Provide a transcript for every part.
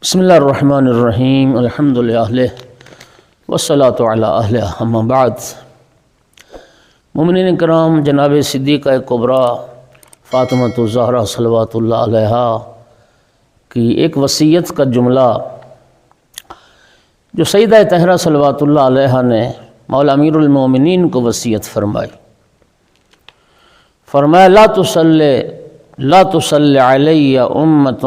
بسم اللہ الرحمن الرحیم الحمد للہ والصلاة علی اہلہ اما بعد۔ مومنین کرام، جناب صدیقہ کبریٰ فاطمۃ الزہرا صلوات اللہ علیہا کی ایک وصیت کا جملہ جو سیدہ طاہرہ صلوات اللہ علیہا نے مولا امیر المومنین کو وصیت فرمائی، فرمایا لا تصلی علی امت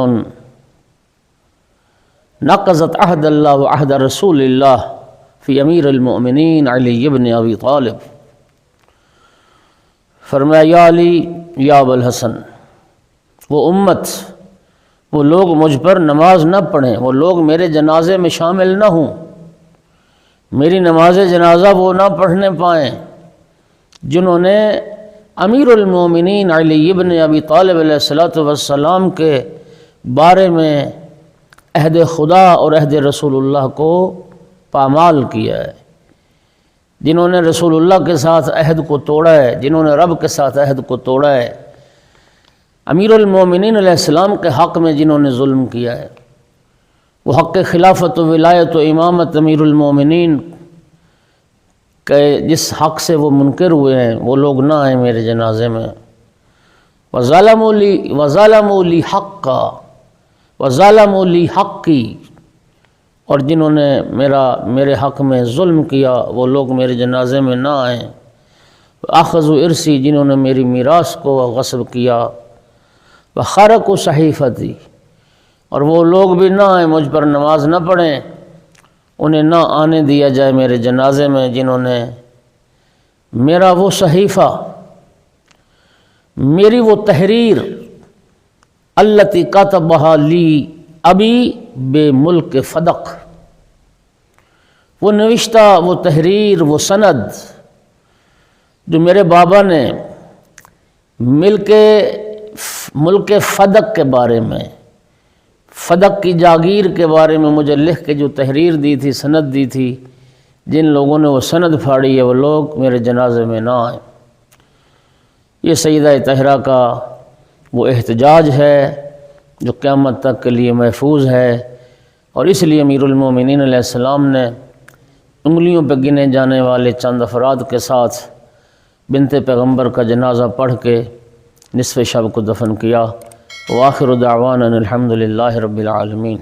نقضت عہد اللہ و عہد رسول اللہ فی امیر المؤمنین علی ابن ابی طالب۔ فرمایا یا علی یا ابو الحسن، وہ امت، وہ لوگ مجھ پر نماز نہ پڑھیں، وہ لوگ میرے جنازے میں شامل نہ ہوں، میری نماز جنازہ وہ نہ پڑھنے پائیں جنہوں نے امیر المومنین علی ابن ابی طالب علیہ السلام کے بارے میں عہد خدا اور عہد رسول اللہ کو پامال کیا ہے، جنہوں نے رسول اللہ کے ساتھ عہد کو توڑا ہے، جنہوں نے رب کے ساتھ عہد کو توڑا ہے، امیر المومنین علیہ السلام کے حق میں جنہوں نے ظلم کیا ہے، وہ حق خلافت و ولایت و امامت امیر المومنین کہ جس حق سے وہ منکر ہوئے ہیں، وہ لوگ نہ آئیں میرے جنازے میں۔ وَظَلَمُوا لِي حَقًّا وَظَلَمُوا لِي حَقِّي، اور جنہوں نے میرے حق میں ظلم کیا وہ لوگ میرے جنازے میں نہ آئیں۔ وَأَخَذُوا إِرْثِي، جنہوں نے میری میراث کو غصب کیا۔ وَخَرَقُوا صَحِيفَتِي، اور وہ لوگ بھی نہ آئیں، مجھ پر نماز نہ پڑھیں، انہیں نہ آنے دیا جائے میرے جنازے میں جنہوں نے میرا وہ صحیفہ، میری وہ تحریر التی کاتبہا لی ابی بے ملک فدق، وہ نوشتہ، وہ تحریر، وہ سند جو میرے بابا نے ملک فدق کے بارے میں، فدق کی جاگیر کے بارے میں مجھے لکھ کے جو تحریر دی تھی، سند دی تھی، جن لوگوں نے وہ سند پھاڑی ہے وہ لوگ میرے جنازے میں نہ آئیں۔ یہ سیدہ طاہرہ کا وہ احتجاج ہے جو قیامت تک کے لیے محفوظ ہے، اور اس لیے امیر المومنین علیہ السلام نے انگلیوں پہ گنے جانے والے چند افراد کے ساتھ بنت پیغمبر کا جنازہ پڑھ کے نصف شب کو دفن کیا۔ وآخر دعوانا الحمد للہ رب العالمین۔